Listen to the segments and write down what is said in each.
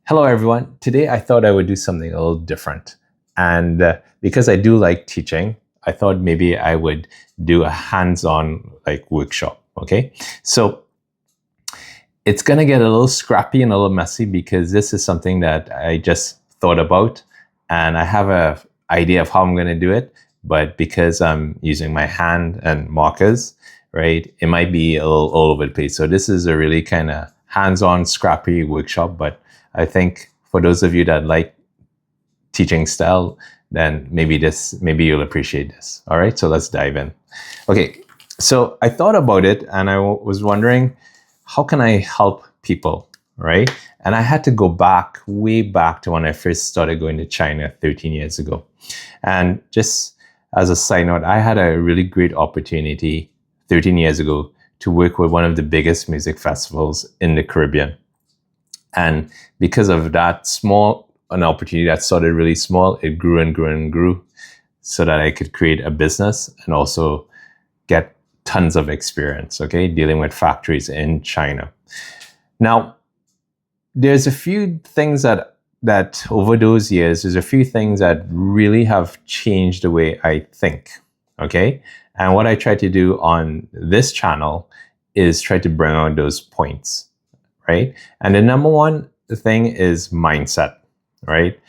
Hello, everyone. Today, I thought I would do something a little different. And because I do like teaching, I thought maybe I would do a hands-on workshop. Okay. So it's going to get a little scrappy and a little messy because this is something that I just thought about and I have an idea of how I'm going to do it. But because I'm using my hand and markers, right, it might be a little all over the place. So this is a really kind of hands-on scrappy workshop, but I think for those of you that like teaching style, then maybe you'll appreciate this. All right, so let's dive in. Okay, so I thought about it and I was wondering, how can I help people, right? And I had to go back, way back to when I first started going to China 13 years ago. And just as a side note, I had a really great opportunity 13 years ago to work with one of the biggest music festivals in the Caribbean. And because of that an opportunity that started really small, it grew and grew and grew so that I could create a business and also get tons of experience, okay, dealing with factories in China. Now, there's a few things that over those years, there's a few things that really have changed the way I think, okay? And what I try to do on this channel is try to bring out those points. Right? And the number one thing is mindset, right?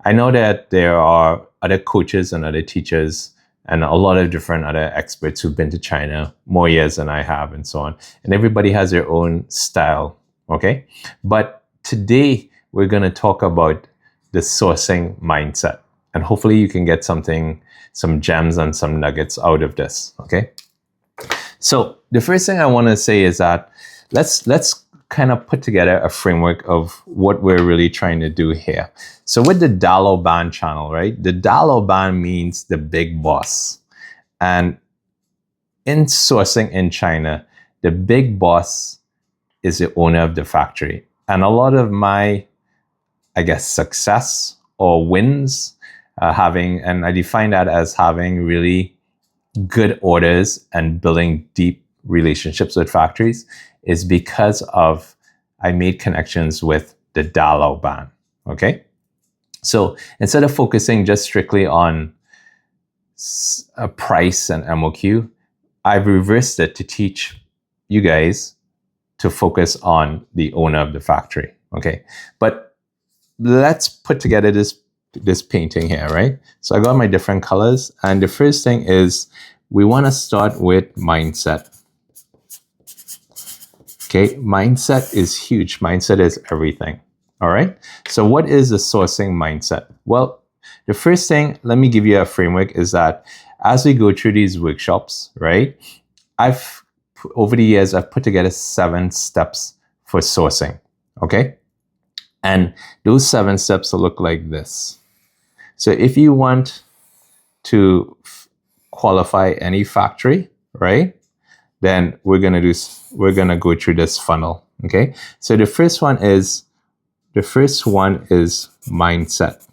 I know that there are other coaches and other teachers and a lot of different other experts who've been to China more years than I have and so on. And everybody has their own style, okay? But today we're going to talk about the sourcing mindset. And hopefully you can get some gems and some nuggets out of this, okay? So the first thing I want to say is that let's kind of put together a framework of what we're really trying to do here. So with the Dalaoban channel, right? The Dalaoban means the big boss. And in sourcing in China, the big boss is the owner of the factory. And a lot of my, success or wins, and I define that as having really good orders and building deep relationships with factories, is because of I made connections with the Dalaoban, okay? So instead of focusing just strictly on a price and MOQ, I've reversed it to teach you guys to focus on the owner of the factory, okay? But let's put together this painting here, right? So I got my different colors, and the first thing is we want to start with mindset. Okay, mindset is huge. Mindset is everything. All right. So what is the sourcing mindset? Well, the first thing, let me give you a framework, is that as we go through these workshops, right, over the years, I've put together 7 steps for sourcing. Okay. And those 7 steps will look like this. So if you want to qualify any factory, right, then we're gonna go through this funnel. Okay. So the first one is mindset.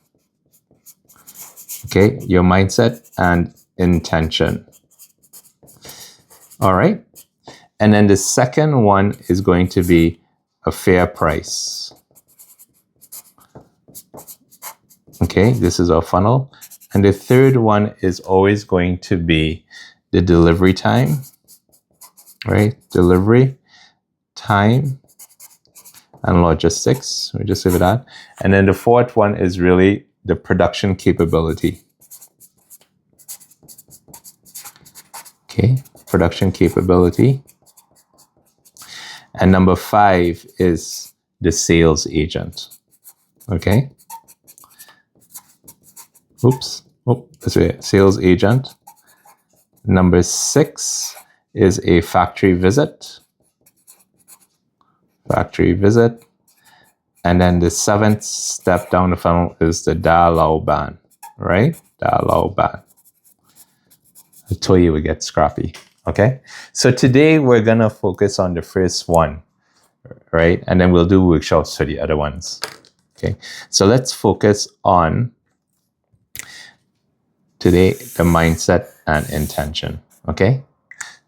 Okay, your mindset and intention. All right. And then the second one is going to be a fair price. Okay, this is our funnel. And the third one is always going to be the delivery time. Right? Delivery, time, and logistics. We just leave it at. And then the fourth one is really the production capability. Okay, production capability. And number 5 is the sales agent. Okay. Sales agent. Number 6 is a factory visit. And then the 7th step down the funnel is the Dalaoban, right? Dalaoban. I told you it would get scrappy, okay? So today we're gonna focus on the first one, right? And then we'll do workshops for the other ones, okay? So let's focus on today the mindset and intention, okay?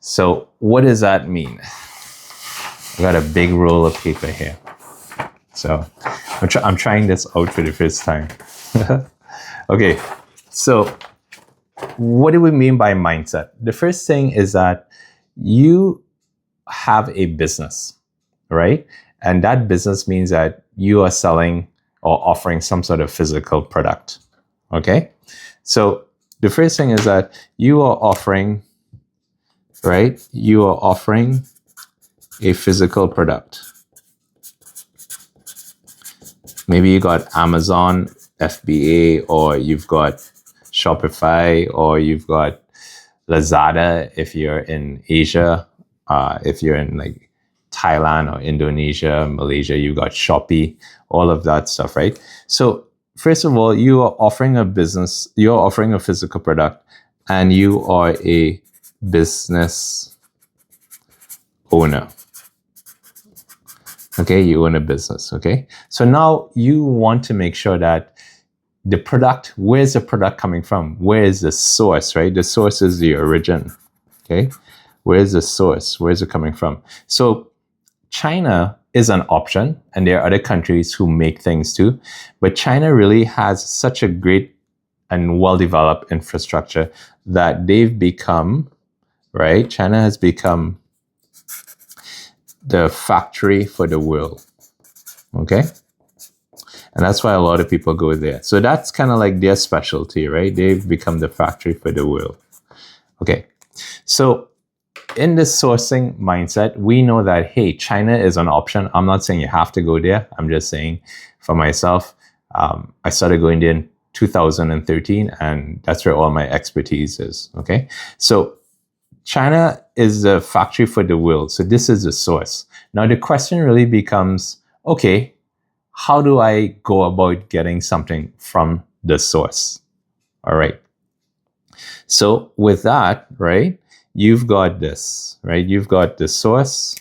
So what does that mean? I got a big roll of paper here. So I'm trying this out for the first time. Okay, so what do we mean by mindset? The first thing is that you have a business, right? And that business means that you are selling or offering some sort of physical product. Okay, so the first thing is that you are offering, right? You are offering a physical product. Maybe you got Amazon FBA, or you've got Shopify, or you've got Lazada if you're in Asia. If you're in like Thailand or Indonesia, Malaysia, you got Shopee, all of that stuff, right? So first of all, you are offering a business, you're offering a physical product, and you are a business owner. Okay, you own a business, okay? So now you want to make sure that the product, where's the product coming from? Where is the source, right? The source is the origin, okay? Where's the source? Where's it coming from? So China is an option, and there are other countries who make things too, but China really has such a great and well-developed infrastructure that they've become, right? China has become the factory for the world, okay? And that's why a lot of people go there. So that's kind of like their specialty, right? They've become the factory for the world. Okay, so in this sourcing mindset, we know that, hey, China is an option. I'm not saying you have to go there. I'm just saying for myself, I started going there in 2013, and that's where all my expertise is, okay? So China is the factory for the world. So this is the source. Now the question really becomes, okay, how do I go about getting something from the source? All right. So with that, right, you've got this, right? You've got the source.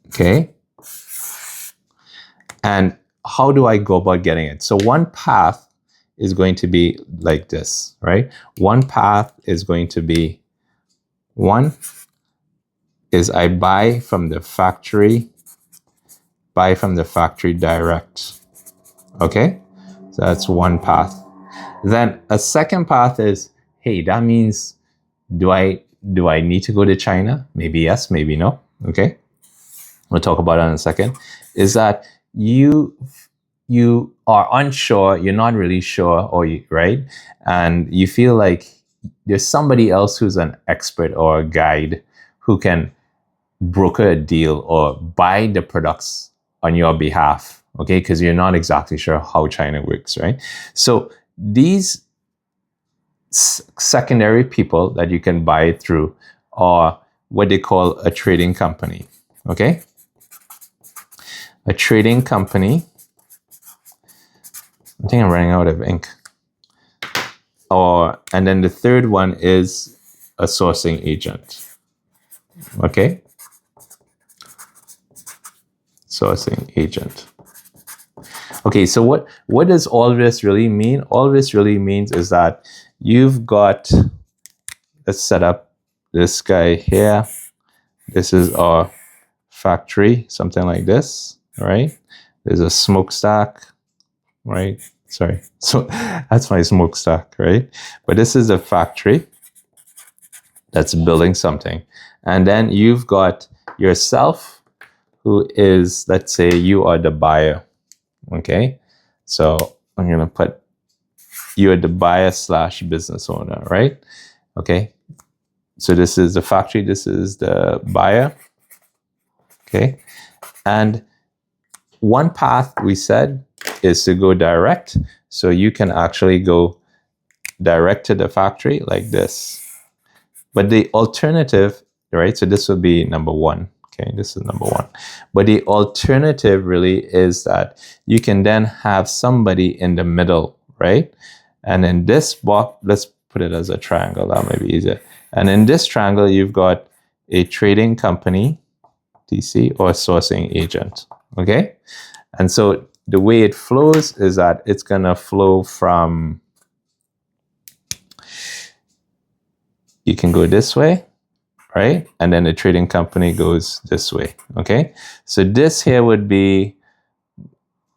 Okay. And how do I go about getting it? So one path is going to be like this, right? One path is going to be, one is I buy from the factory direct. Okay? So that's one path. Then a second path is, hey, that means do I need to go to China? Maybe yes, maybe no. Okay? We'll talk about that in a second. Is that you are unsure, you're not really sure, right? And you feel like there's somebody else who's an expert or a guide who can broker a deal or buy the products on your behalf, okay? Because you're not exactly sure how China works, right? So these secondary people that you can buy it through are what they call a trading company, okay? A trading company. I think I'm running out of ink. And then the third one is a sourcing agent. Okay? Sourcing agent. Okay, so what does all this really mean? All this really means is that you've got, let's set up this guy here. This is our factory, something like this, right? There's a smokestack, right? Sorry. So that's my smokestack, right? But this is a factory that's building something. And then you've got yourself, who is, let's say you are the buyer. Okay. So I'm going to put you are the buyer / business owner, right? Okay. So this is the factory. This is the buyer. Okay. And one path we said is to go direct. So you can actually go direct to the factory like this. But the alternative, right? So this would be number one. Okay, this is number one. But the alternative really is that you can then have somebody in the middle, right? And in this box, let's put it as a triangle. That might be easier. And in this triangle, you've got a trading company, TC, or a sourcing agent. Okay? And so the way it flows is that it's going to flow from, you can go this way, right? And then the trading company goes this way, okay? So this here would be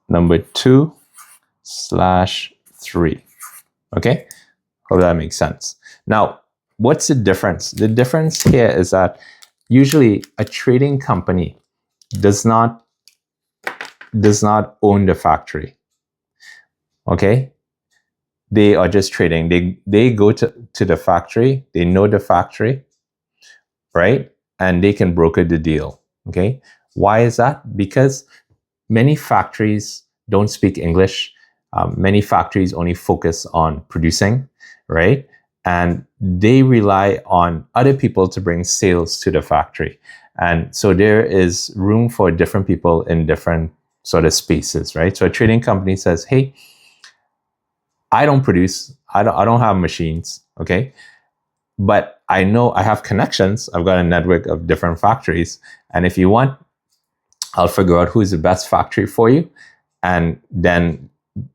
number 2/3, okay? Hope that makes sense. Now, what's the difference? The difference here is that usually a trading company does not own the factory, okay? They are just trading. They go to the factory, they know the factory, right? And they can broker the deal, okay? Why is that? Because many factories don't speak English. Many factories only focus on producing, right? And they rely on other people to bring sales to the factory. And so there is room for different people in different sort of spaces, right? So a trading company says, hey, I don't produce, I don't have machines, okay? But I know I have connections. I've got a network of different factories. And if you want, I'll figure out who's the best factory for you. And then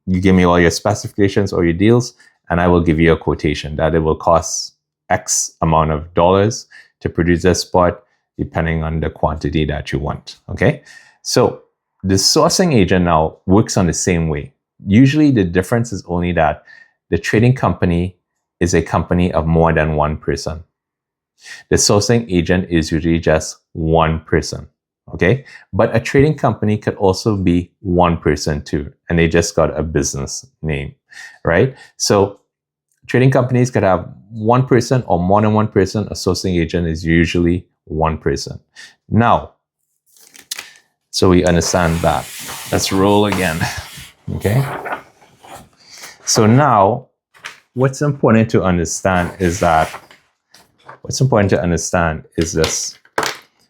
you give me all your specifications or your deals, and I will give you a quotation that it will cost X amount of dollars to produce this part, depending on the quantity that you want, okay? So the sourcing agent now works on the same way. Usually the difference is only that the trading company is a company of more than one person. The sourcing agent is usually just one person, okay? But a trading company could also be one person too, and they just got a business name, right? So trading companies could have one person or more than one person. A sourcing agent is usually one person. Now, so we understand that. Let's roll again, okay? So now, what's important to understand is this.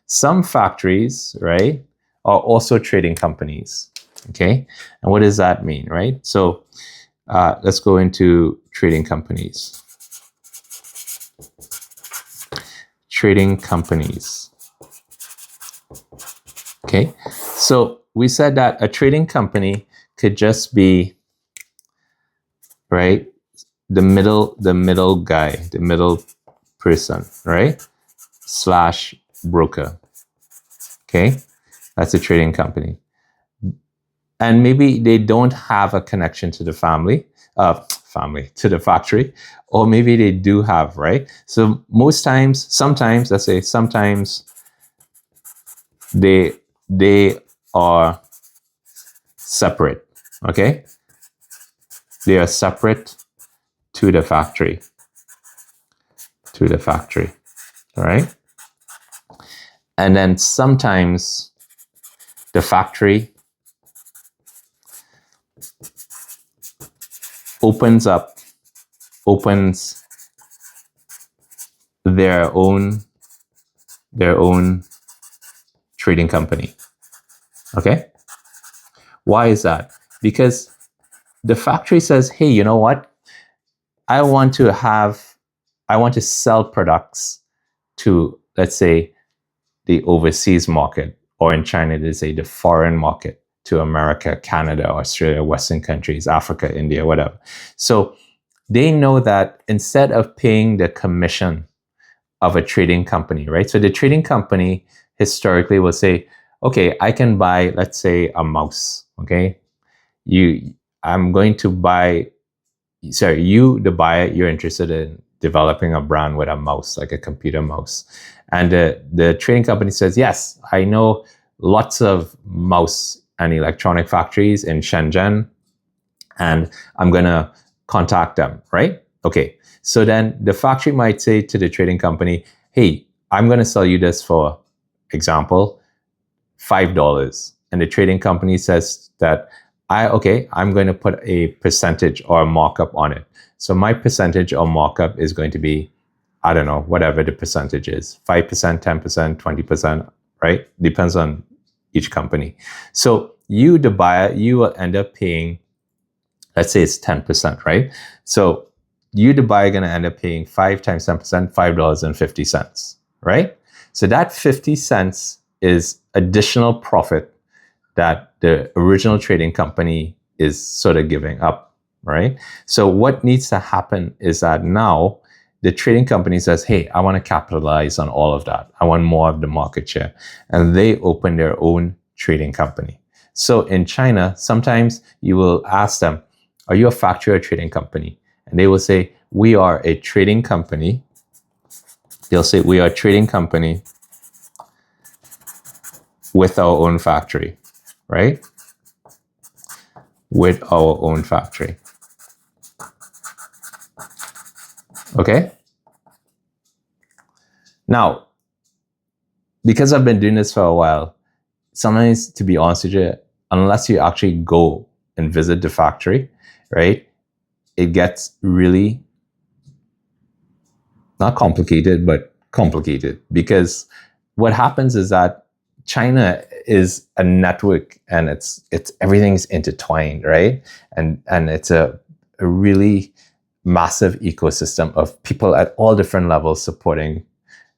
Some factories, right, are also trading companies, okay? And what does that mean, right? So let's go into trading companies. Trading companies. Okay, so we said that a trading company could just be, right, the middle guy, the middle person, right, slash broker. Okay, that's a trading company. And maybe they don't have a connection to the family, to the factory, or maybe they do have, right? So sometimes they are separate, okay? They are separate to the factory, all right? And then sometimes the factory opens their own trading company, okay? Why is that? Because the factory says, hey, you know what? I want to sell products to, let's say, the overseas market, or in China, they say the foreign market, to America, Canada, Australia, Western countries, Africa, India, whatever. So they know that instead of paying the commission of a trading company, right? So the trading company historically will say, okay, I can buy, let's say, a mouse, okay? I'm going to buy, you, the buyer, you're interested in developing a brand with a mouse, like a computer mouse. And the trading company says, yes, I know lots of mouse and electronic factories in Shenzhen, and I'm going to contact them, right? Okay. So then the factory might say to the trading company, hey, I'm going to sell you this for, example, $5. And the trading company says that, I'm going to put a percentage or a markup on it. So my percentage or markup is going to be, I don't know, whatever the percentage is, 5%, 10%, 20%, right? Depends on each company. So you, the buyer, you will end up paying, let's say it's 10%, right? So you, the buyer, are going to end up paying 5 times 10%, $5.50, right? So that 50 cents is additional profit that the original trading company is sort of giving up, right? So what needs to happen is that now the trading company says, hey, I want to capitalize on all of that. I want more of the market share. And they open their own trading company. So in China, sometimes you will ask them, are you a factory or trading company? And they will say, we are a trading company. They'll say, we are a trading company with our own factory, right? With our own factory. Okay? Now, because I've been doing this for a while, sometimes, to be honest with you, unless you actually go and visit the factory, right, it gets really not complicated, but complicated. Because what happens is that China is a network, and it's everything's intertwined, right? And it's a really massive ecosystem of people at all different levels supporting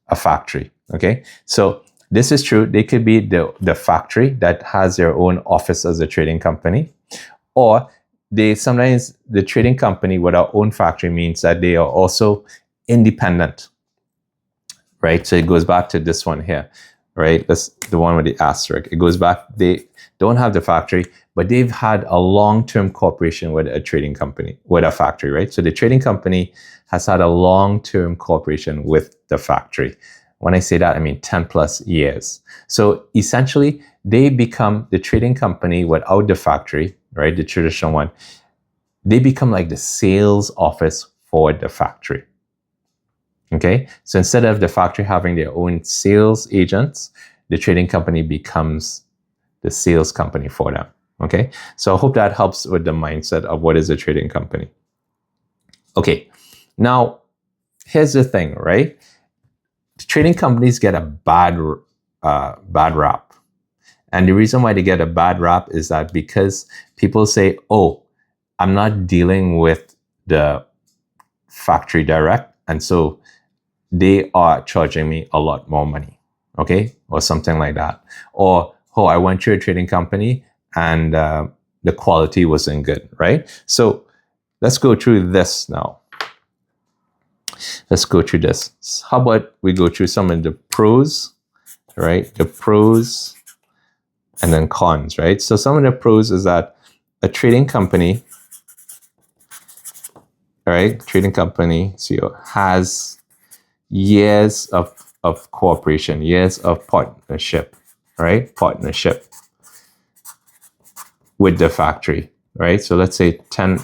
a factory. Okay, so this is true. They could be the factory that has their own office as a trading company, or sometimes the trading company with our own factory means that they are also independent, right? So it goes back to this one here, right? That's the one with the asterisk. It goes back, they don't have the factory, but they've had a long-term cooperation with a trading company, with a factory, right? So the trading company has had a long-term cooperation with the factory. When I say that, I mean 10 plus years. So essentially, they become the trading company without the factory, right? The traditional one. They become like the sales office for the factory. Okay, so instead of the factory having their own sales agents, the trading company becomes the sales company for them. Okay, so I hope that helps with the mindset of what is a trading company. Okay, now here's the thing, right? Trading companies get a bad rap. And the reason why they get a bad rap is that because people say, oh, I'm not dealing with the factory direct, and so they are charging me a lot more money, okay? Or something like that. Or, oh, I went to a trading company and the quality wasn't good, right? So let's go through this now. Let's go through this. How about we go through some of the pros, right? The pros and then cons, right? So some of the pros is that a trading company, right? Trading company, CEO, has years of cooperation, years of partnership, right? Partnership with the factory, right? So let's say 10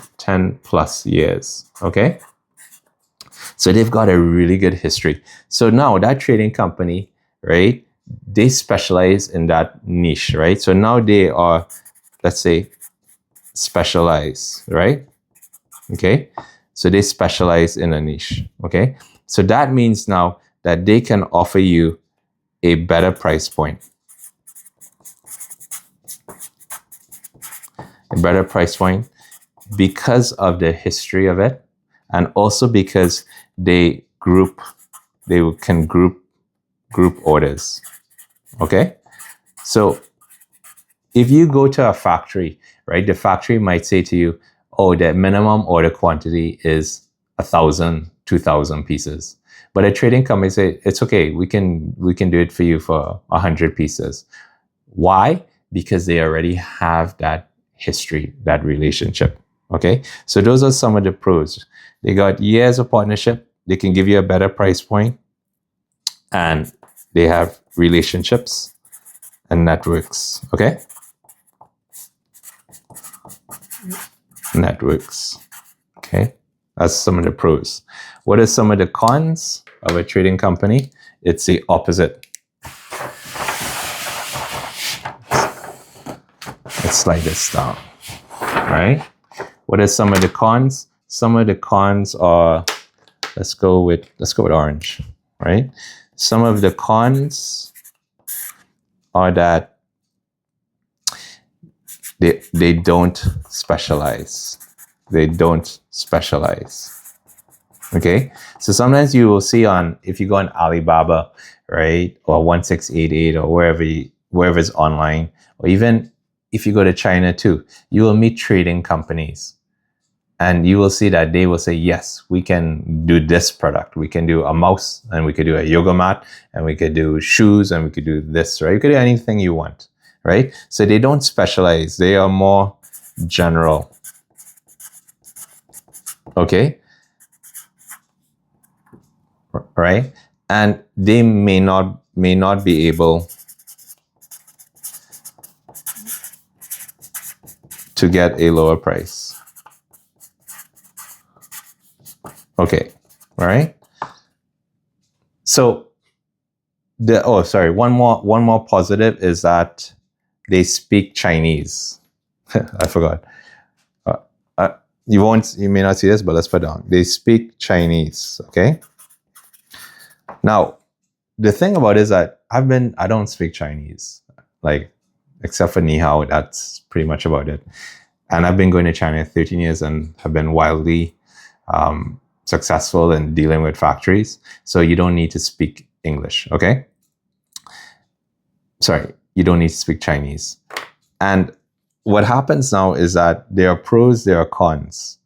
plus years, okay? So they've got a really good history. So now that trading company, right, they specialize in that niche, right? So now they are, let's say, specialized, right? Okay, so they specialize in a niche, okay? So that means now that they can offer you a better price point. A better price point because of the history of it, and also because they can group orders, okay? So if you go to a factory, right, the factory might say to you, oh, the minimum order quantity is 1,000, 2,000 pieces. But a trading company say, it's okay, we can do it for you for 100 pieces. Why? Because they already have that history, that relationship. Okay, so those are some of the pros. They got years of partnership, they can give you a better price point, and they have relationships and networks. Okay, networks. Okay, that's some of the pros. What are some of the cons of a trading company? It's the opposite. Let's slide this down. All right. What are some of the cons? Some of the cons are, let's go with orange, right? Some of the cons are that they don't specialize. They don't specialize. Okay, so sometimes you will see if you go on Alibaba, right, or 1688 or wherever it's online, or even if you go to China too, you will meet trading companies, And you will see that they will say, yes, we can do this product. We can do a mouse, and we could do a yoga mat, and we could do shoes, and we could do this, right? You could do anything you want, right? So they don't specialize. They are more general. Okay? Right? And they may not be able to get a lower price. Okay, all right. So one more positive is that they speak Chinese. I forgot. You may not see this, but let's put it down. They speak Chinese. Okay. Now, the thing about it is that I don't speak Chinese, like, except for ni hao. That's pretty much about it. And I've been going to China 13 years and have been wildly successful in dealing with factories. So you don't need to speak English, okay? Sorry, you don't need to speak Chinese. And what happens now is that there are pros, there are cons.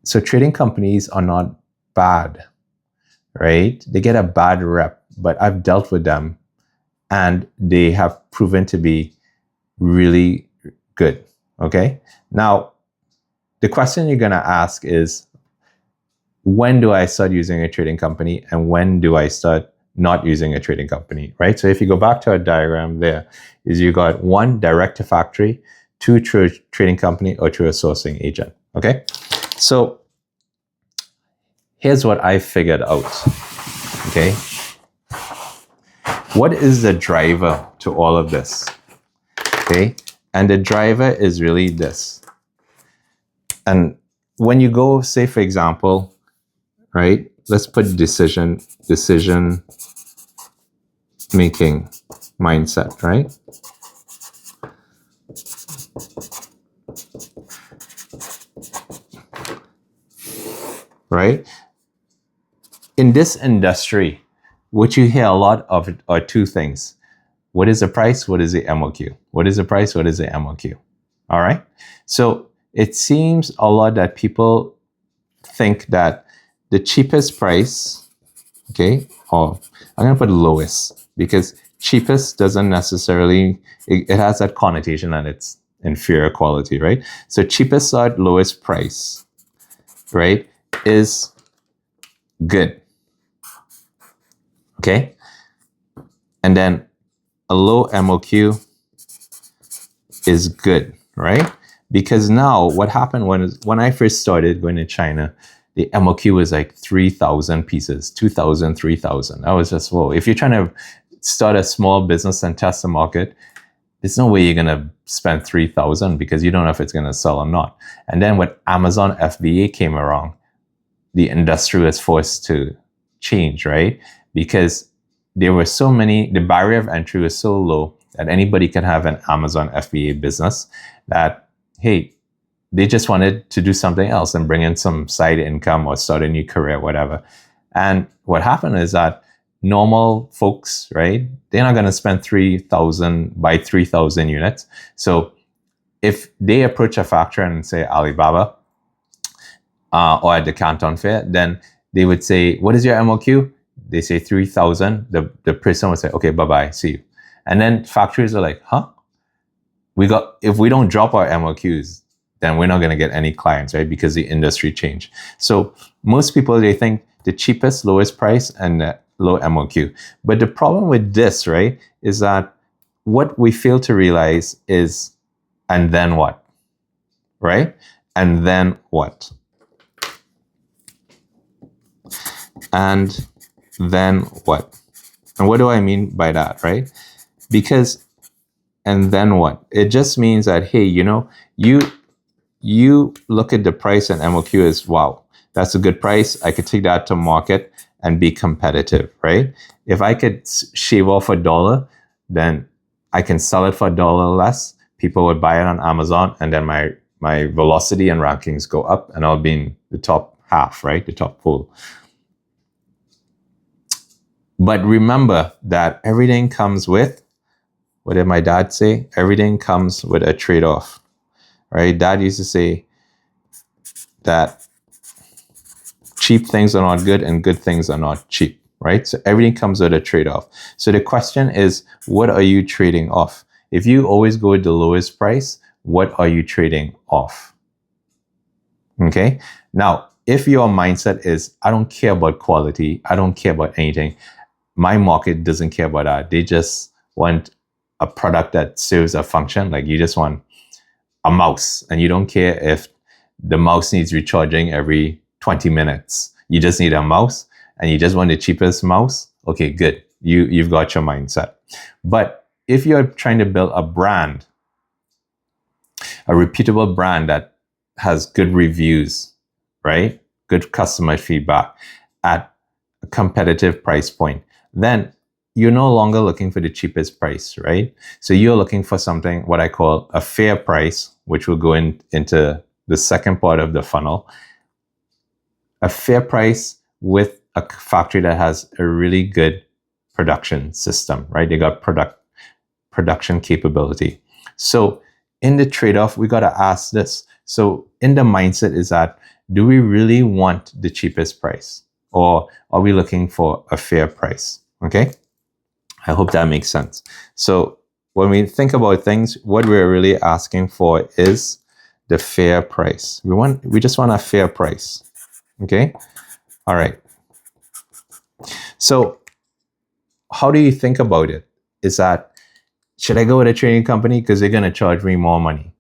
So trading companies are not bad, right? They get a bad rep, but I've dealt with them and they have proven to be really good, okay? Now, the question you're gonna ask is, when do I start using a trading company and when do I start not using a trading company, right? So if you go back to our diagram there, is you got 1, direct to factory, 2, through a trading company or through a sourcing agent, okay? So here's what I figured out, okay? What is the driver to all of this, okay? And the driver is really this. And when you go, say, for example, right? Let's put decision making mindset, right? Right? In this industry, what you hear a lot of are two things. What is the price? What is the MOQ? What is the price? What is the MOQ? All right? So it seems a lot that people think that the cheapest price, okay, or I'm going to put lowest, because cheapest doesn't necessarily, it has that connotation that it's inferior quality, right? So cheapest or lowest price, right, is good, okay? And then a low MOQ is good, right? Because now what happened when I first started going to China, the MOQ was like 3,000 pieces, 2,000, 3,000. I was just, whoa. If you're trying to start a small business and test the market, there's no way you're going to spend 3,000 because you don't know if it's going to sell or not. And then when Amazon FBA came around, the industry was forced to change, right? Because there were so many, the barrier of entry was so low that anybody can have an Amazon FBA business that, hey, they just wanted to do something else and bring in some side income or start a new career, whatever. And what happened is that normal folks, right, they're not going to spend 3,000, buy 3,000 units. So if they approach a factory and say Alibaba or at the Canton Fair, then they would say, what is your MOQ? They say 3,000. The person would say, okay, bye-bye, see you. And then factories are like, huh? If we don't drop our MOQs, then we're not going to get any clients, right? Because the industry changed. So most people, they think the cheapest, lowest price and low MOQ. But the problem with this, right, is that what we fail to realize is, and then what, right? And then what? And then what? And what do I mean by that, right? Because, and then what? It just means that, hey, you look at the price and MOQ as, wow, that's a good price. I could take that to market and be competitive, right? If I could shave off $1, then I can sell it for $1 less. People would buy it on Amazon, and then my velocity and rankings go up, and I'll be in the top half, right? The top pool. But remember that everything comes with, what did my dad say? Everything comes with a trade-off, right? Dad used to say, that cheap things are not good and good things are not cheap, right? So everything comes with a trade-off. So the question is, what are you trading off? If you always go with the lowest price, what are you trading off? Okay. Now, if your mindset is, I don't care about quality, I don't care about anything, my market doesn't care about that. They just want a product that serves a function. Like you just want a mouse and you don't care if the mouse needs recharging every 20 minutes. You just need a mouse and you just want the cheapest mouse. Okay, good. You've got your mindset. But if you're trying to build a brand, a reputable brand that has good reviews, right? Good customer feedback at a competitive price point, then you're no longer looking for the cheapest price, right? So you're looking for something, what I call a fair price, which will go into the second part of the funnel. A fair price with a factory that has a really good production system, right? They got production capability. So in the trade-off, we got to ask this. So in the mindset is that, do we really want the cheapest price? Or are we looking for a fair price? Okay. I hope that makes sense. So when we think about things, what we're really asking for is the fair price. We just want a fair price. Okay. All right. So how do you think about it? Is that, should I go with a trading company because they're going to charge me more money?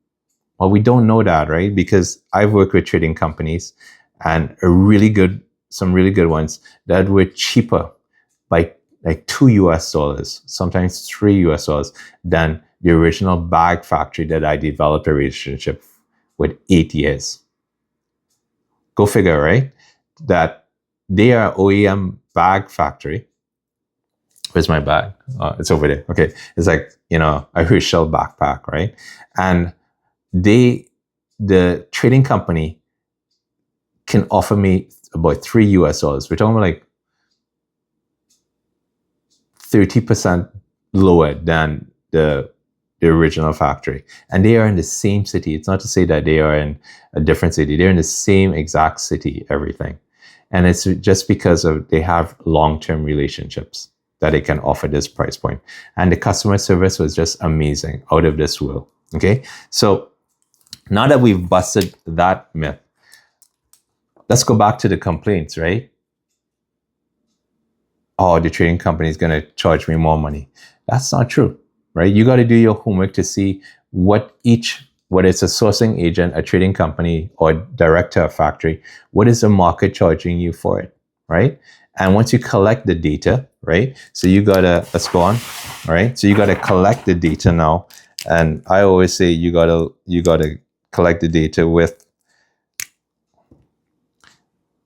Well, we don't know that, right? Because I've worked with trading companies and some really good ones that were cheaper by like $2, sometimes $3 than the original bag factory that I developed a relationship with 8 years. Go figure, right? That they are OEM bag factory. Where's my bag? It's over there. Okay. It's like, a Herschel backpack, right? And the trading company can offer me about $3. We're talking about like 30% lower than the original factory. And they are in the same city. It's not to say that they are in a different city. They're in the same exact city, everything. And it's just because they have long-term relationships that they can offer this price point. And the customer service was just amazing, out of this world. Okay. So now that we've busted that myth, let's go back to the complaints, right? Oh, the trading company is going to charge me more money. That's not true, right? You got to do your homework to see whether it's a sourcing agent, a trading company, or direct to a factory, what is the market charging you for it, right? And once you collect the data, right? So let's go on, all right? So you got to collect the data now. And I always say you got to collect the data with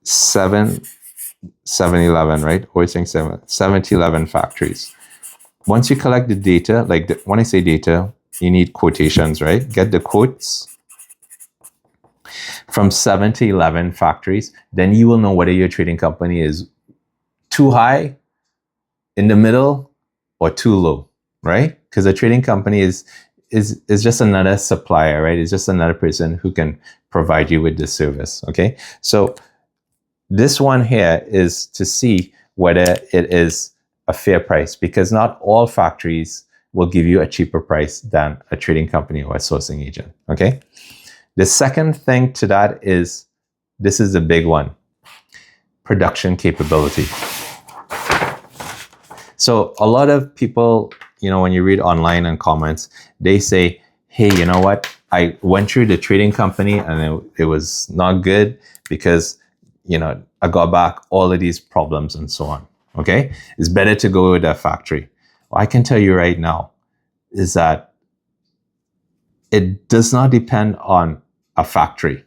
7-Eleven, right? Always saying 7-Eleven factories. Once you collect the data, when I say data, you need quotations, right? Get the quotes from 7-Eleven factories. Then you will know whether your trading company is too high, in the middle, or too low, right? Because a trading company is just another supplier, right? It's just another person who can provide you with the service, okay? So this one here is to see whether it is a fair price, because not all factories will give you a cheaper price than a trading company or a sourcing agent, okay? The second thing to that is, this is the big one, production capability. So a lot of people, when you read online and comments, they say, hey, you know what? I went through the trading company and it was not good because, I got back all of these problems and so on. Okay. It's better to go with a factory. What I can tell you right now is that it does not depend on a factory,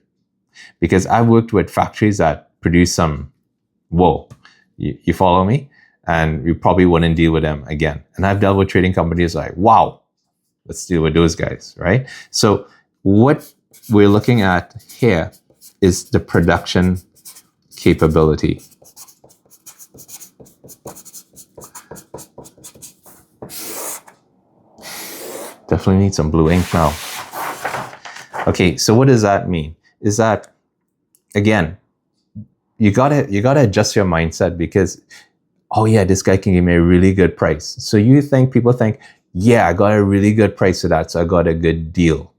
because I've worked with factories that produce some, you follow me? And we probably wouldn't deal with them again. And I've dealt with trading companies like, wow, let's deal with those guys, right? So what we're looking at here is the production capability. Definitely need some blue ink now. Okay, so what does that mean? Is that again, you gotta adjust your mindset, because, oh yeah, this guy can give me a really good price. So people think, yeah, I got a really good price for that, so I got a good deal.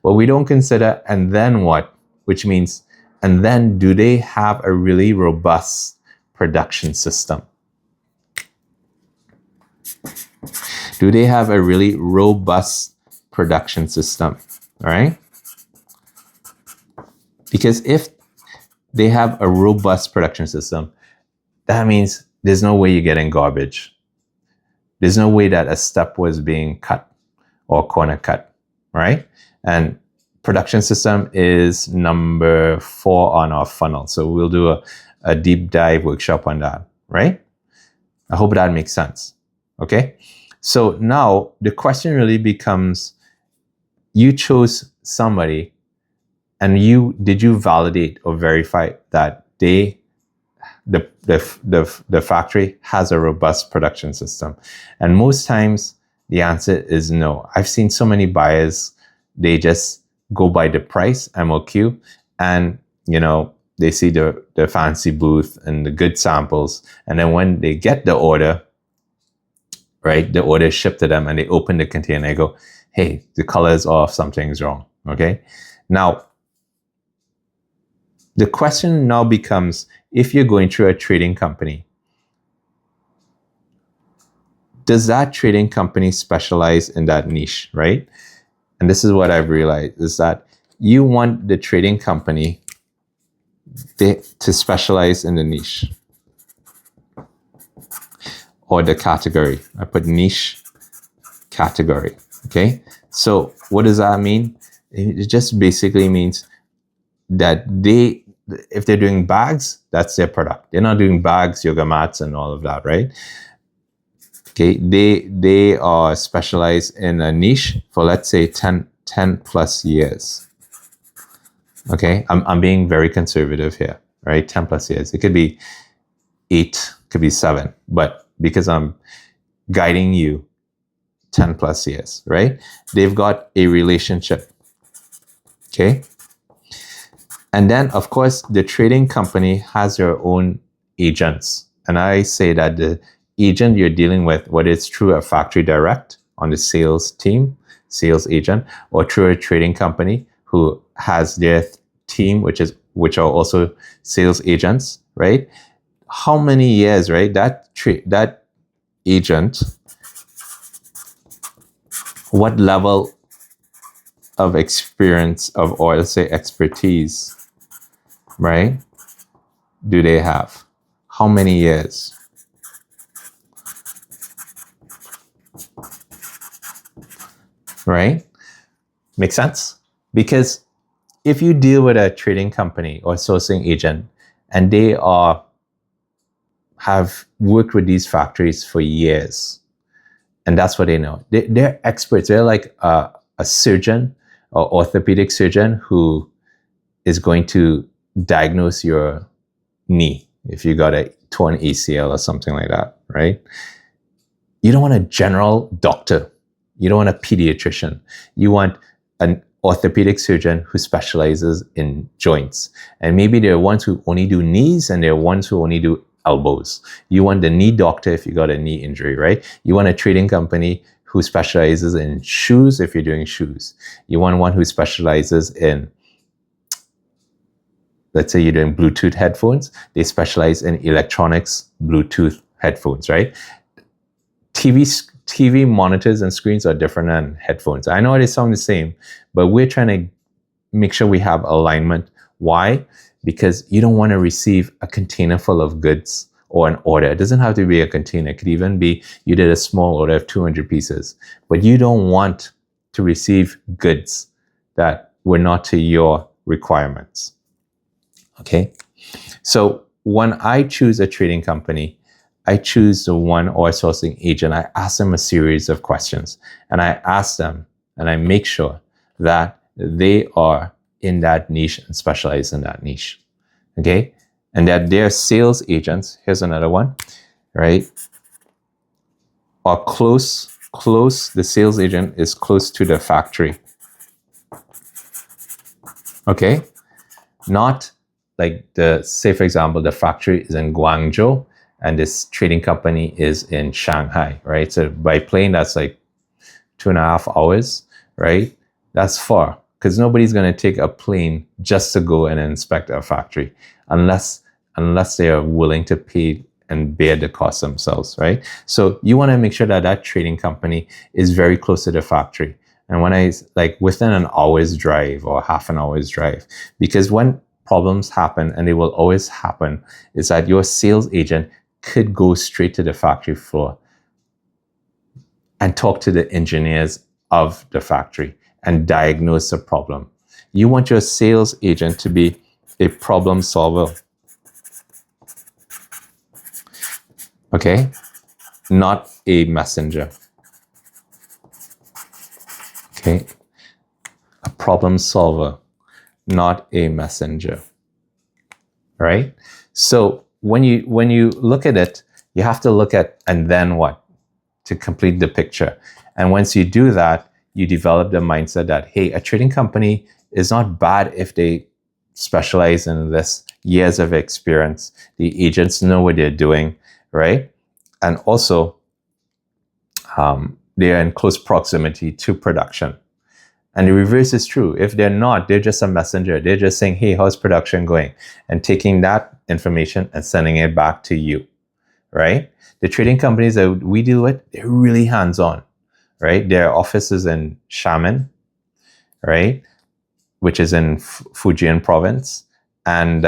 But we don't consider, and then what? Which means, and then do they have a really robust production system? Do they have a really robust production system? All right? Because if they have a robust production system, that means there's no way you're getting garbage. There's no way that a step was being cut or corner cut, right? And production system is number 4 on our funnel. So we'll do a deep dive workshop on that, right? I hope that makes sense, okay? So now the question really becomes, you chose somebody, and did you validate or verify that the factory has a robust production system? And most times the answer is no. I've seen so many buyers, they just go by the price, MOQ, and they see the fancy booth and the good samples, and then when they get the order, right, the order is shipped to them, and they open the container and they go, hey, the color is off, something's wrong. Okay, now the question now becomes, if you're going through a trading company, does that trading company specialize in that niche, right? And this is what I've realized, is that you want the trading company to specialize in the niche or the category. I put niche, category, okay? So what does that mean? It just basically means that if they're doing bags, that's their product. They're not doing bags, yoga mats, and all of that, right? Okay, they are specialized in a niche for, let's say, 10 plus years. Okay, I'm being very conservative here, right? 10 plus years. It could be 8, could be 7, but because I'm guiding you, 10 plus years, right? They've got a relationship, okay? And then, of course, the trading company has their own agents. And I say that the agent you're dealing with, whether it's through a factory direct on the sales team, sales agent, or through a trading company who has their team, which are also sales agents, right? How many years, right? That agent, what level of experience or let's say expertise, right, do they have? How many years? Right? Makes sense? Because if you deal with a trading company or sourcing agent and they have worked with these factories for years, and that's what they know. They're experts. They're like a surgeon or orthopedic surgeon who is going to diagnose your knee if you got a torn ACL or something like that, right? You don't want a general doctor. You don't want a pediatrician. You want an orthopedic surgeon who specializes in joints. And maybe there are ones who only do knees, and there are ones who only do elbows. You want the knee doctor if you got a knee injury, right? You want a trading company who specializes in shoes if you're doing shoes. You want one who specializes in, let's say you're doing Bluetooth headphones. They specialize in electronics, Bluetooth headphones, right? TV monitors and screens are different than headphones. I know they sound the same, but we're trying to make sure we have alignment. Why? Because you don't want to receive a container full of goods or an order. It doesn't have to be a container. It could even be you did a small order of 200 pieces, but you don't want to receive goods that were not to your requirements. Okay? So when I choose a trading company, I choose the one or sourcing agent. I ask them a series of questions, and I ask them and I make sure that they are in that niche and specialize in that niche. Okay? And that their sales agents, here's another one, right? Are close, the sales agent is close to the factory. Okay? Not like say for example, the factory is in Guangzhou and this trading company is in Shanghai, right? So by plane, that's like 2.5 hours, right? That's far, because nobody's going to take a plane just to go and inspect a factory unless they are willing to pay and bear the cost themselves, right? So you want to make sure that that trading company is very close to the factory. And when I like within an hour's drive or half an hour's drive, because when problems happen, and they will always happen, is that your sales agent could go straight to the factory floor and talk to the engineers of the factory and diagnose the problem. You want your sales agent to be a problem solver. Okay? Not a messenger. Okay? A problem solver, not a messenger. Right? So when you look at it, you have to look at and then what? To complete the picture. And once you do that, you develop the mindset that, hey, a trading company is not bad if they specialize in this, years of experience. The agents know what they're doing, right? And also, they are in close proximity to production. And the reverse is true. If they're not, they're just a messenger. They're just saying, hey, how's production going? And taking that information and sending it back to you, right? The trading companies that we deal with, they're really hands-on, right? Their office is in Xiamen, right? Which is in Fujian province. And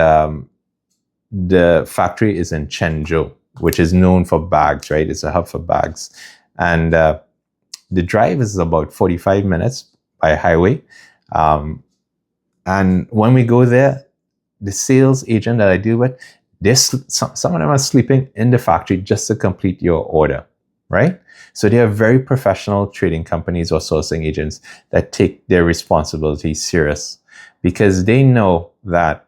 the factory is in Chenzhou, which is known for bags, right? It's a hub for bags. And the drive is about 45 minutes by highway. And when we go there, the sales agent that I deal with, some of them are sleeping in the factory just to complete your order, right? So they are very professional trading companies or sourcing agents that take their responsibility serious, because they know that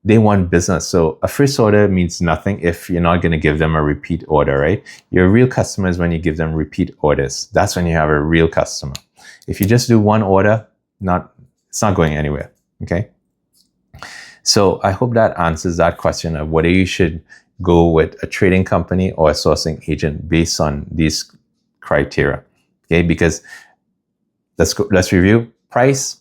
they want business. So a first order means nothing if you're not going to give them a repeat order, right? Your real customers when you give them repeat orders. That's when you have a real customer. If you just do one order, it's not going anywhere, okay? So I hope that answers that question of whether you should go with a trading company or a sourcing agent based on these criteria, okay? Because let's review. Price,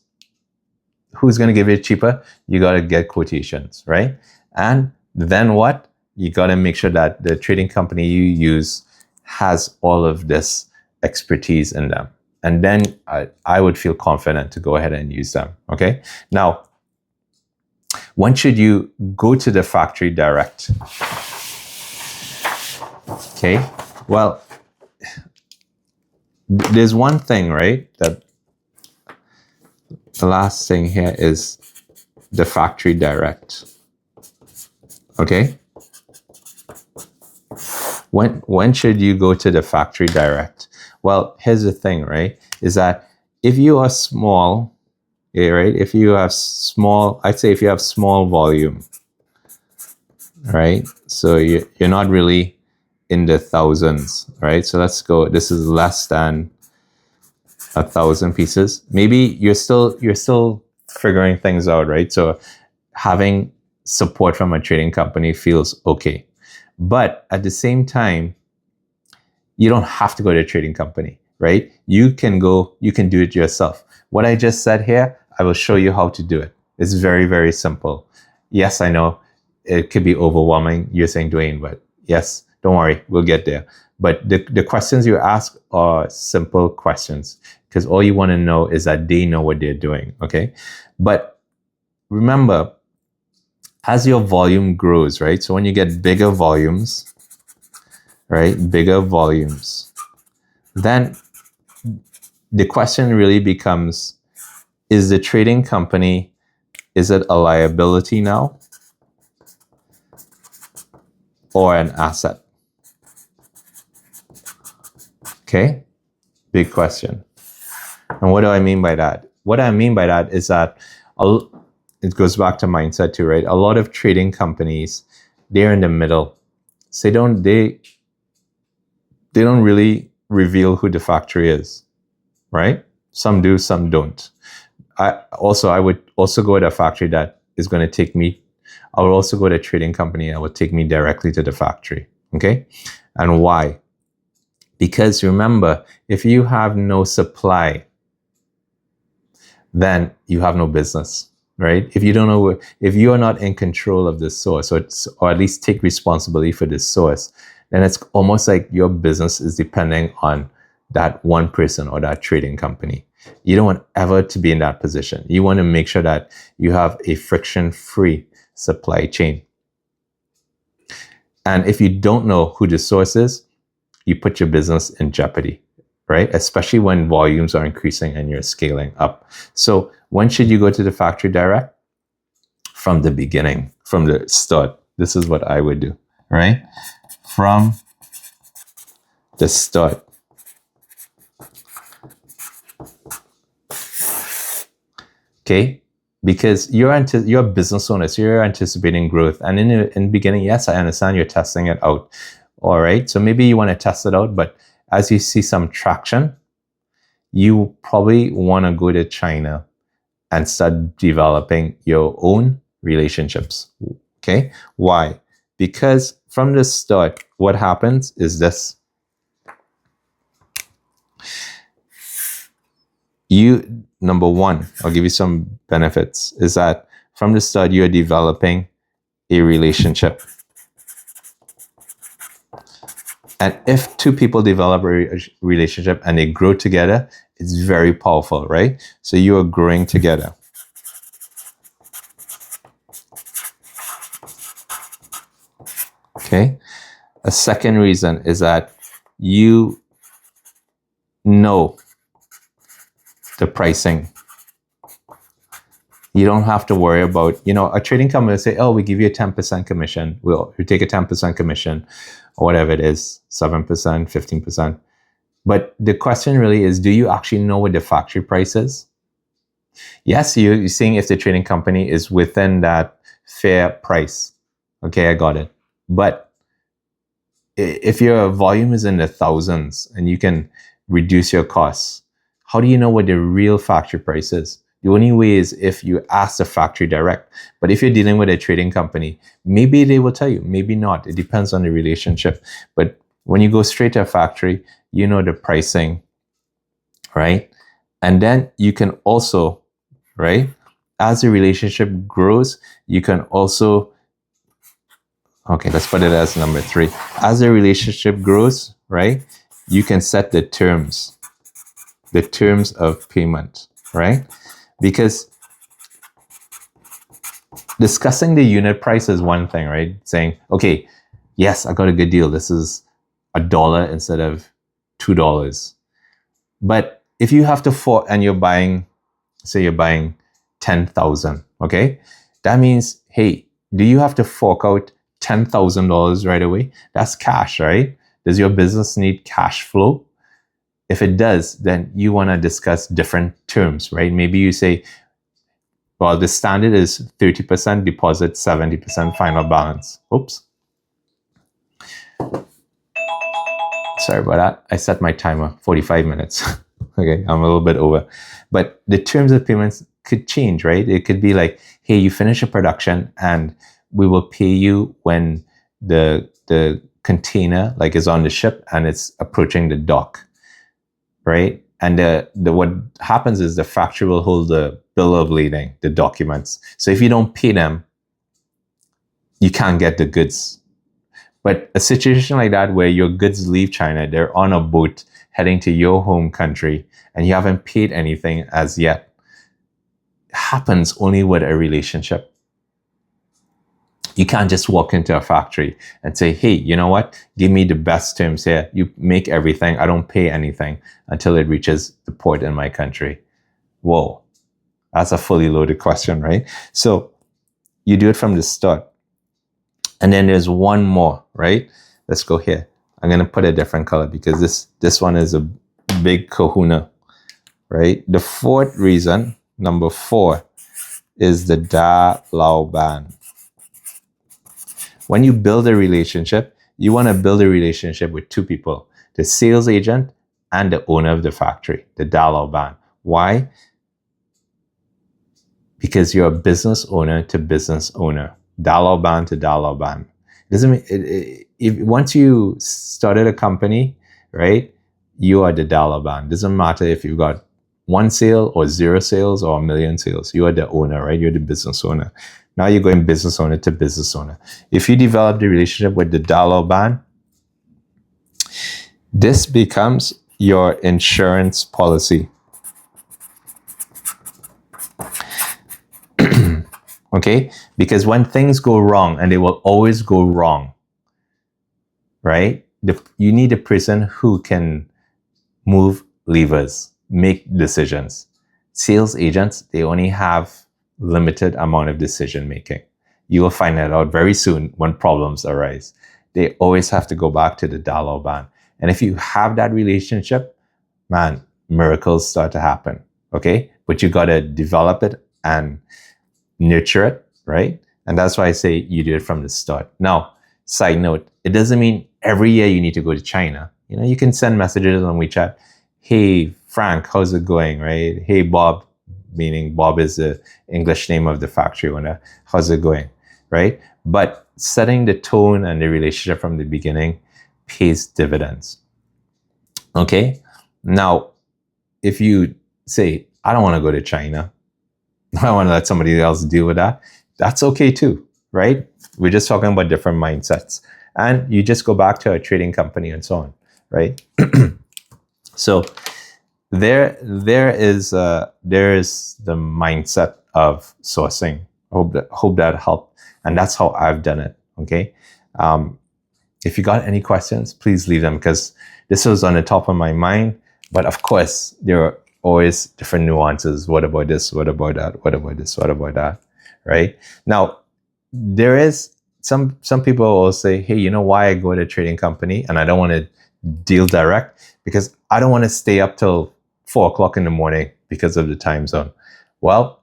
who's going to give it cheaper? You got to get quotations, right? And then what? You got to make sure that the trading company you use has all of this expertise in them. And then I would feel confident to go ahead and use them, okay? Now, when should you go to the factory direct? Okay, well, there's one thing, right? That the last thing here is the factory direct. Okay? When should you go to the factory direct? Well, here's the thing, right? Is that if you are small, okay, right? If you have I'd say if you have small volume, right? So you're not really in the thousands, right? So let's go, this is less than 1,000 pieces. Maybe you're still figuring things out, right? So having support from a trading company feels okay. But at the same time, you don't have to go to a trading company, right? You can do it yourself. What I just said here, I will show you how to do it. It's very, very simple. Yes, I know it could be overwhelming. You're saying, Dwayne, but yes, don't worry, we'll get there. But the questions you ask are simple questions, because all you want to know is that they know what they're doing, okay? But remember, as your volume grows, right? So when you get bigger volumes, right? Bigger volumes, then the question really becomes, is the trading company, is it a liability now or an asset? Okay, big question. And what do I mean by that? What I mean by that is that it goes back to mindset too, right? A lot of trading companies, they're in the middle. So they don't really reveal who the factory is, right? Some do, some don't. I would also go to a factory that is going to take me, I will also go to a trading company that will take me directly to the factory. Okay. And why? Because remember, if you have no supply, then you have no business, right? If you don't know, if you are not in control of the source, or at least take responsibility for the source, then it's almost like your business is depending on that one person or that trading company. You don't want ever to be in that position. You want to make sure that you have a friction-free supply chain. And if you don't know who the source is, you put your business in jeopardy, right? Especially when volumes are increasing and you're scaling up. So when should you go to the factory direct? From the beginning, from the start. This is what I would do, right? From the start. Okay? Because you're a business owner, so you're anticipating growth. And in the beginning, yes, I understand you're testing it out. All right, so maybe you want to test it out, but as you see some traction, you probably want to go to China and start developing your own relationships. Okay, why? Because from the start, what happens is this. Number one, I'll give you some benefits, is that from the start, you're developing a relationship. And if two people develop a relationship and they grow together, it's very powerful, right? So you are growing together. Okay. A second reason is that you know the pricing. You don't have to worry about, a trading company will say, oh, we give you a 10% commission. We'll take a 10% commission or whatever it is, 7%, 15%. But the question really is, do you actually know what the factory price is? Yes, you're seeing if the trading company is within that fair price. Okay, I got it. But if your volume is in the thousands and you can reduce your costs, how do you know what the real factory price is? The only way is if you ask the factory direct. But if you're dealing with a trading company, maybe they will tell you, maybe not. It depends on the relationship. But when you go straight to a factory, you know the pricing, right? And then you can also, right, as the relationship grows, you can also, okay, let's put it as number 3. As the relationship grows, right, you can set the terms of payment, right? Because discussing the unit price is one thing, right? Saying, okay, yes, I got a good deal. This is $1 instead of $2. But if you have to and you're buying, say you're buying 10,000, okay? That means, hey, do you have to fork out $10,000 right away? That's cash, right? Does your business need cash flow? If it does, then you want to discuss different terms, right? Maybe you say, well, the standard is 30% deposit, 70% final balance. Oops. Sorry about that. I set my timer 45 minutes. Okay, I'm a little bit over. But the terms of payments could change, right? It could be like, hey, you finish a production and we will pay you when the container is on the ship and it's approaching the dock, right? And what happens is the factory will hold the bill of lading, the documents. So if you don't pay them, you can't get the goods. But a situation like that where your goods leave China, they're on a boat heading to your home country and you haven't paid anything as yet, happens only with a relationship. You can't just walk into a factory and say, hey, you know what? Give me the best terms here. You make everything. I don't pay anything until it reaches the port in my country. Whoa, that's a fully loaded question, right? So you do it from the start. And then there's one more, right? Let's go here. I'm going to put a different color because this one is a big kahuna, right? The fourth reason, number 4, is the Da Lao Ban. When you build a relationship, you want to build a relationship with 2 people, the sales agent and the owner of the factory, the Da Lao Ban. Why? because you're a business owner to business owner, Dalaban to Dalaban. Doesn't mean if once you started a company, right? You are the Dalaban. Doesn't matter if you've got 1 sale or 0 sales or 1 million sales. You are the owner, right? You're the business owner. Now you're going business owner to business owner. If you develop the relationship with the Dalaban, this becomes your insurance policy. Okay? Because when things go wrong, and they will always go wrong, right? You need a person who can move levers, make decisions. Sales agents, they only have limited amount of decision making. You will find that out very soon when problems arise. They always have to go back to the Dalaban. And if you have that relationship, man, miracles start to happen. Okay? But you got to develop it and nurture it, right? And that's why I say you do it from the start. Now, side note, it doesn't mean every year you need to go to China. You know, you can send messages on WeChat. Hey, Frank, how's it going, right? Hey, Bob, meaning Bob is the English name of the factory owner. How's it going, right? But setting the tone and the relationship from the beginning pays dividends. Okay? Now, if you say, I don't want to go to China, I want to let somebody else deal with that, that's okay too, right? We're just talking about different mindsets. And you just go back to a trading company and so on, right? So there is the mindset of sourcing. Hope that helped. And that's how I've done it, okay? If you got any questions, please leave them, because this was on the top of my mind. But of course, there are always different nuances. What about this? What about that? What about this? What about that? Right? Now, there is some people will say, hey, you know why I go to a trading company and I don't want to deal direct? Because I don't want to stay up till 4 o'clock in the morning because of the time zone. Well,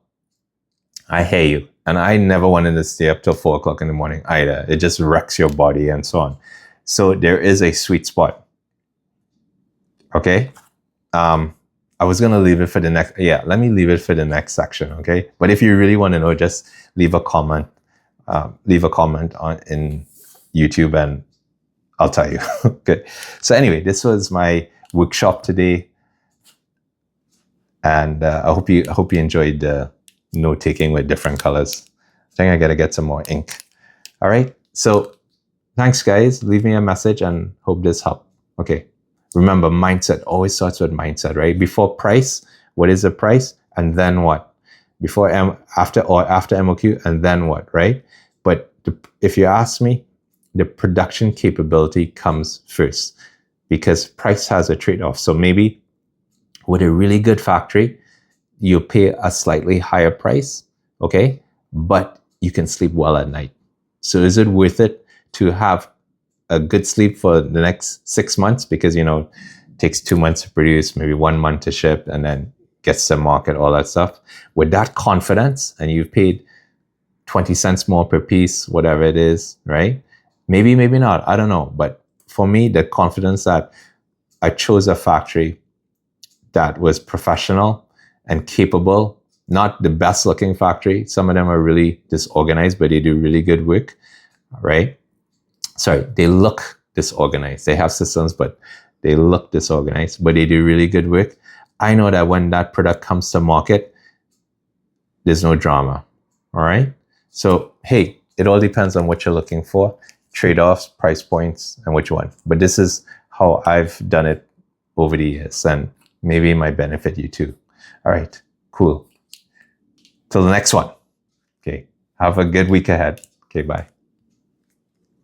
I hear you. And I never wanted to stay up till 4 o'clock in the morning either. It just wrecks your body and so on. So there is a sweet spot. Okay? I was going to leave it for the next, let me leave it for the next section, okay? But if you really want to know, just leave a comment in YouTube and I'll tell you. Good. So anyway, this was my workshop today. And I hope you enjoyed the note taking with different colors. I think I got to get some more ink. All right. So thanks, guys. Leave me a message and hope this helped. Okay. Remember, mindset always starts with mindset, right? Before price, what is the price? And then what? Before, after MOQ, and then what, right? But if you ask me, the production capability comes first, because price has a trade-off. So maybe with a really good factory, you pay a slightly higher price, okay? But you can sleep well at night. So is it worth it to have a good sleep for the next 6 months? Because, you know, it takes 2 months to produce, maybe 1 month to ship, and then gets to market, all that stuff. With that confidence, and you've paid 20 cents more per piece, whatever it is, right? Maybe, maybe not, I don't know. But for me, the confidence that I chose a factory that was professional and capable, not the best looking factory. Some of them are really disorganized, but they do really good work, right? Sorry, they look disorganized. They have systems, but they look disorganized, but they do really good work. I know that when that product comes to market, there's no drama, all right? So, hey, it all depends on what you're looking for, trade-offs, price points, and which one. But this is how I've done it over the years, and maybe it might benefit you too. All right, cool. Till the next one. Okay, have a good week ahead. Okay, bye.